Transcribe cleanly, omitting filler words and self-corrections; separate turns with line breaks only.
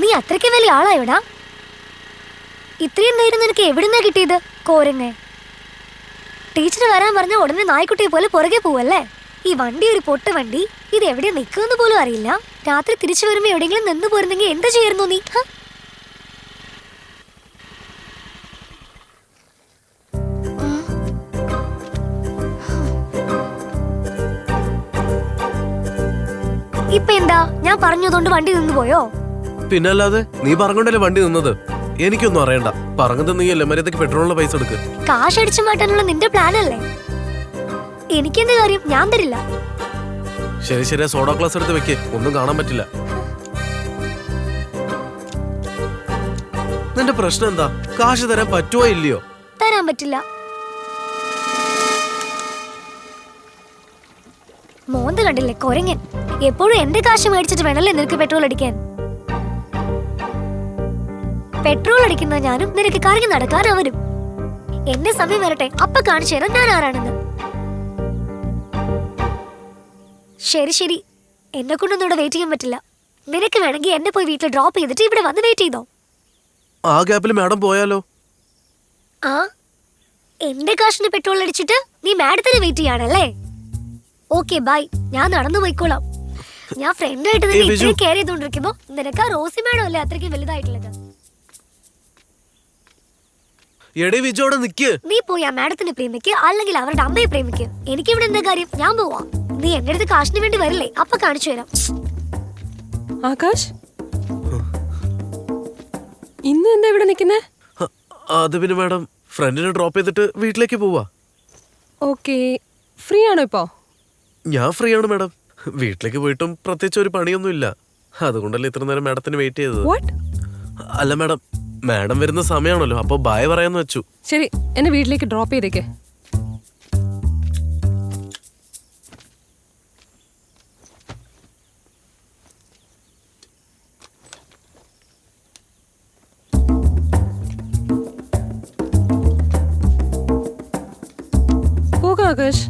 നീ അത്രയ്ക്ക് വലിയ ആളായോടാ? ഇത്രയും ധൈര്യം നിനക്ക് എവിടുന്നാ കിട്ടിയത് കോരങ്ങ? ടീച്ചർ വരാൻ പറഞ്ഞ ഉടനെ നായ്ക്കുട്ടിയെ പോലെ പുറകെ പോവല്ലേ? ഈ വണ്ടി ഒരു പൊട്ട വണ്ടി, ഇത് എവിടെ നിൽക്കുമെന്ന് പോലും അറിയില്ല. രാത്രി തിരിച്ചു വരുമ്പോ എവിടെയെങ്കിലും നിന്ന് പോരുന്നെങ്കിൽ എന്താ ചെയ്യായിരുന്നു നീ? ഇപ്പൊ എന്താ, ഞാൻ പറഞ്ഞതുകൊണ്ട് വണ്ടി നിന്ന് പോയോ?
പിന്നല്ലാതെ, നീ പറഞ്ഞോണ്ടല്ലേ വണ്ടി നിന്നത്. എനിക്കൊന്നും അറിയണ്ട. പറഞ്ഞത് നീയല്ലേ, മര്യാദക്ക് പെട്രോളിന്റെ പൈസ എടുക്ക്.
കാശ് അടിച്ചു മാറ്റാനുള്ള നിന്റെ പ്ലാൻ അല്ലേ? എനിക്കെന്ത് കാര്യം? ഞാൻ തരില്ല.
ശരി ശരി, സോഡാ ഗ്ലാസ് എടുത്ത് വെക്ക്, ഒന്നും കാണാൻ പറ്റില്ല. നിന്റെ പ്രശ്നം എന്താ? കാശ് തരാൻ പറ്റുമോ ഇല്ലയോ?
തരാൻ പറ്റില്ല. മോന്ത് കണ്ടില്ലേ കൊരങ്ങൻ? എപ്പോഴും എന്റെ കാശ് മേടിച്ചിട്ട് വേണല്ലേ നിനക്ക് പെട്രോൾ അടിക്കാൻ. പെട്രോൾ അടിക്കുന്ന ഞാനും നിനക്ക് കറങ്ങി നടക്കാൻ അവരും. എന്റെ സമയം വരട്ടെ, അപ്പൊ കാണിച്ചു തരാം ഞാൻ ആരാണെന്ന്. ശരി ശരി, എന്നെ കൊണ്ടൊന്നും ഇവിടെ വെയിറ്റ് ചെയ്യാൻ പറ്റില്ല. നിനക്ക് വേണമെങ്കിൽ എന്നെ പോയി വീട്ടിൽ ഡ്രോപ്പ് ചെയ്തിട്ട് ഇവിടെ വന്ന് വെയിറ്റ് ചെയ്തോ.
ആ ഗ്യാപ്പിൽ മാഡം പോയാലോ?
ആ, എന്റെ കാശിന് പെട്രോൾ അടിച്ചിട്ട് നീ മാഡത്തിന് വെയിറ്റ് ചെയ്യാണല്ലേ? ഓക്കെ ബൈ, ഞാൻ നടന്നു പോയിക്കോളാം. ഞാൻ ഫ്രണ്ടായിട്ട് നിന്നെ ഇത്രയും കെയർ ചെയ്തോണ്ടിരിക്കുമ്പോ നിനക്ക് ആ റോസി മാഡം അല്ലേ അത്രയ്ക്ക് വലുതായിട്ടുള്ളത്? നീ പോയി ആ മാഡത്തിന് പ്രേമിക്ക്, അല്ലെങ്കിൽ അവരുടെ അമ്മയെ പ്രേമിക്ക്. എനിക്കിവിടെ എന്താ കാര്യം? ഞാൻ പോവാ. നീ എന്റെ അടുത്ത് കാശിന് വേണ്ടി വരില്ലേ? അപ്പൊ കാണിച്ചു തരാം.
ആകാശ്, ഇന്ന് എന്താ ഇവിടെ നിൽക്കുന്നേ?
അത് പിന്നെ മാഡം, ഫ്രണ്ടിനെ ഡ്രോപ്പ് ചെയ്തിട്ട് വീട്ടിലേക്ക് പോവാ.
ഓക്കെ, ഫ്രീ ആണോ ഇപ്പോ?
ഞാൻ ഫ്രീ ആണ് മാഡം. വീട്ടിലേക്ക് പോയിട്ടും പ്രത്യേകിച്ച് ഒരു പണിയൊന്നും ഇല്ല. അതുകൊണ്ടല്ലേ ഇത്ര നേരം മാഡത്തിന് വെയിറ്റ് ചെയ്തത്. അല്ല മാഡം, മാഡം വരുന്ന സമയമാണല്ലോ, അപ്പൊ ബായ് പറയാന്ന് വെച്ചു.
ശരി, എന്നെ വീട്ടിലേക്ക് ഡ്രോപ്പ് ചെയ്തേക്ക്. പോകാം ആകാശ്.